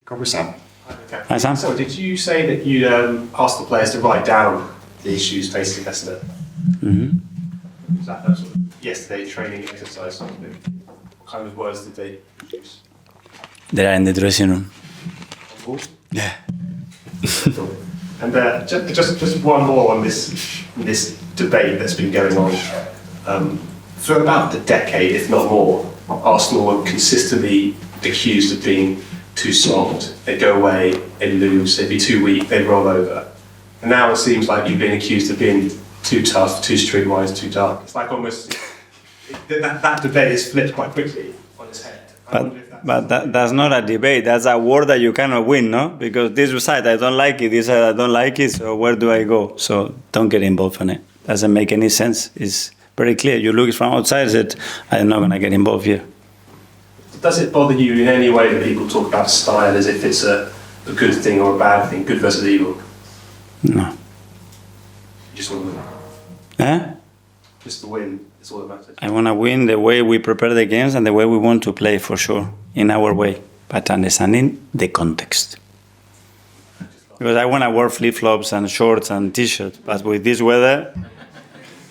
Go with Sam. Okay. Hi, Sam. So, did you say that you asked the players to write down the issues facing Leicester? Was that sort of yesterday training exercise? Sort of thing? What kind of words did they use? They are in the dressing room. On board? Yeah. And just one more on this debate that's been going on for about a decade, if not more. Arsenal were consistently accused of being too soft. They'd go away, they'd lose, they'd be too weak, they'd roll over. And now it seems like you've been accused of being too tough, too streetwise, too dark. It's like almost that debate is flipped quite quickly on its head. But that's not a debate. That's a war that you cannot win, no? Because this side I don't like it, this side I don't like it. So where do I go? So don't get involved in it. Doesn't make any sense. It's very clear. You look from outside and said, I'm not going to get involved here. Does it bother you in any way that people talk about style as if it's a good thing or a bad thing, good versus evil? No. You just want to win. Eh? Just the win is all that matters. I want to win the way we prepare the games and the way we want to play, for sure, in our way, but understanding the context. Because I want to wear flip-flops and shorts and T-shirts, but with this weather,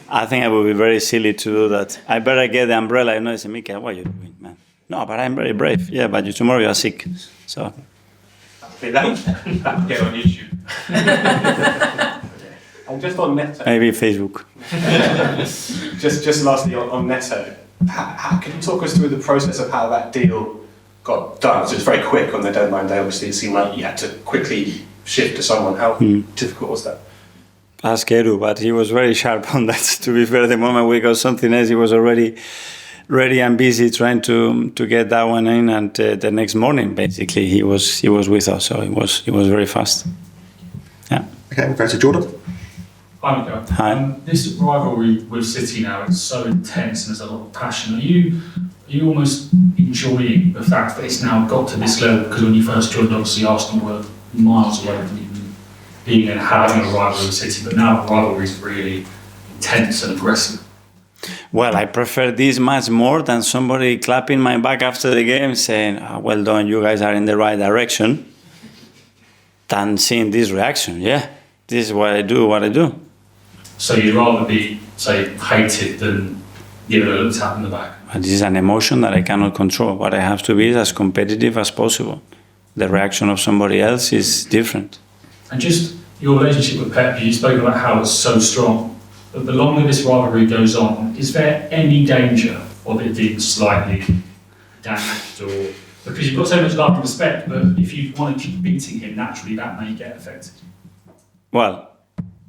I think I would be very silly to do that. I better get the umbrella. You know, I say, Mikel, what are you doing, man? No, but I'm very brave. Yeah, but tomorrow you are sick. So. Okay, that'll get on YouTube. And just on Neto. Maybe Facebook. just lastly on Neto, how can you talk us through the process of how that deal got done? So it's very quick on the deadline day. Obviously, it seemed like you had to quickly shift to someone. How difficult was that? Ask Edu, but he was very sharp on that. To be fair, the moment we got something else, he was already ready and busy trying to get that one in. And the next morning, basically, he was with us. So it was very fast. Yeah. Okay, we'll go to Jordan. Hi, Mikel. Hi. This rivalry with City now, it's so intense and there's a lot of passion. Are you almost enjoying the fact that it's now got to this level? Because when you first joined, obviously Arsenal were miles away from even being and having a rivalry with City, but now the rivalry is really intense and aggressive. Well, I prefer this much more than somebody clapping my back after the game saying, well done, you guys are in the right direction, than seeing this reaction. Yeah, this is what I do. So you'd rather be, say, hated than given a little tap in the back? But this is an emotion that I cannot control. What I have to be is as competitive as possible. The reaction of somebody else is different. And just your relationship with Pep, you spoke about how it's so strong. But the longer this rivalry goes on, is there any danger of it being slightly damaged? Or because you've got so much love and respect, but if you want to keep beating him, naturally that may get affected. Well,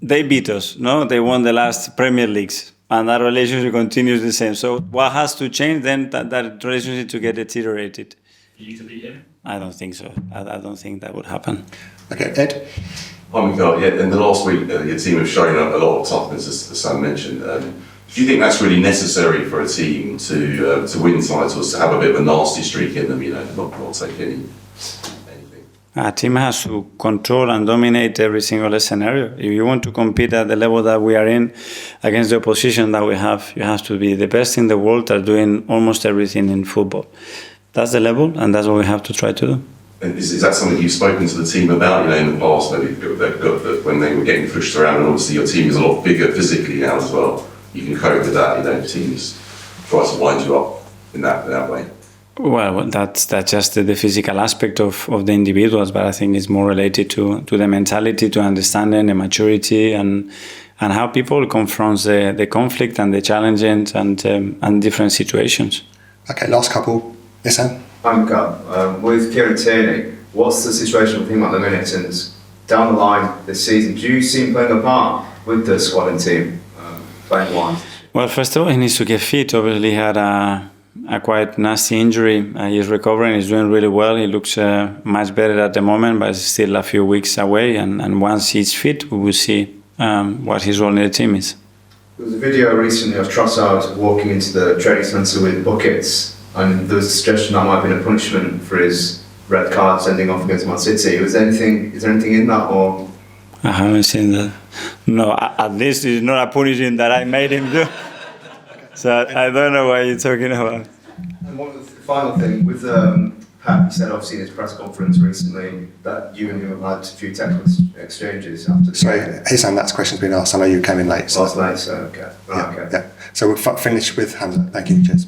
they beat us, no? They won the last Premier Leagues, and that relationship continues the same. So what has to change then that relationship to get deteriorated? For you to beat him? I don't think so. I don't think that would happen. Okay, Ed. Hi, Mikel. Yeah, in the last week, your team have shown a lot of toughness, as Sam mentioned. Do you think that's really necessary for a team to win titles, to have a bit of a nasty streak in them, not take anything? A team has to control and dominate every single scenario. If you want to compete at the level that we are in against the opposition that we have, you have to be the best in the world at doing almost everything in football. That's the level, and that's what we have to try to do. And is that something you've spoken to the team about, in the past, maybe when they were getting pushed around, and obviously your team is a lot bigger physically now as well. You can cope with that, teams try to wind you up in that way. Well, that's just the physical aspect of the individuals, but I think it's more related to the mentality, to understanding the maturity and how people confront the conflict and the challenges and different situations. Okay, last couple. Yes, Sam? With Kieran Tierney, what's the situation with him at the minute, and down the line this season? Do you see him playing a part with the squad and team, playing wise? Well, first of all, he needs to get fit. Obviously, he had a quite nasty injury. He's recovering, he's doing really well. He looks much better at the moment, but it's still a few weeks away. And once he's fit, we will see what his role in the team is. There was a video recently of Trossard walking into the training centre with buckets, and there was a suggestion that might have been a punishment for his red card sending off against Man City. Is there anything in that, or? I haven't seen that. No, at least it's not a punishment that I made him do. So I don't know what you're talking about. And one of the final thing with Pat, you said obviously in his press conference recently that you and him have had a few technical exchanges after the Sorry, game. Hisan, that's question's been asked. I know you came in late. So. Last night, so okay. Yeah, Okay. yeah. So we'll finish with Hamza. Thank you. Cheers.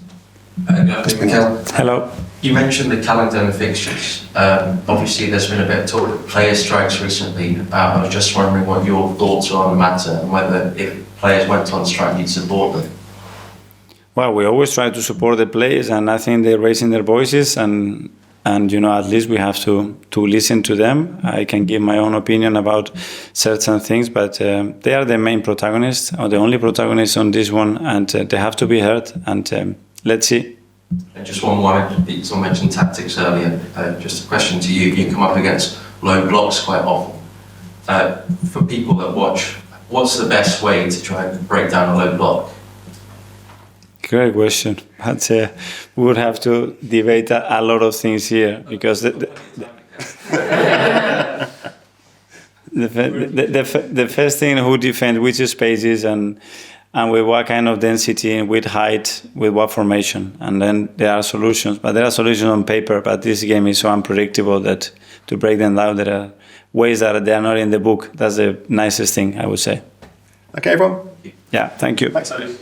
Mikel, Hello. you mentioned the calendar and fixtures. Obviously, there's been a bit of talk of player strikes recently. I was just wondering what your thoughts are on the matter and whether if players went on strike, you'd support them. Well, we always try to support the players, and I think they're raising their voices, and at least we have to listen to them. I can give my own opinion about certain things, but they are the main protagonists, or the only protagonists on this one, and they have to be heard. And let's see. And just one more, someone mentioned tactics earlier. Just a question to you. You come up against low blocks quite often. For people that watch, what's the best way to try and break down a low block? Great question. But we would have to debate a lot of things here, because the first thing, who defend which spaces and with what kind of density, with height, with what formation. And then there are solutions. But there are solutions on paper, but this game is so unpredictable that to break them down, there are ways that they are not in the book. That's the nicest thing, I would say. Okay, everyone. Yeah, thank you. Thanks. Thank you.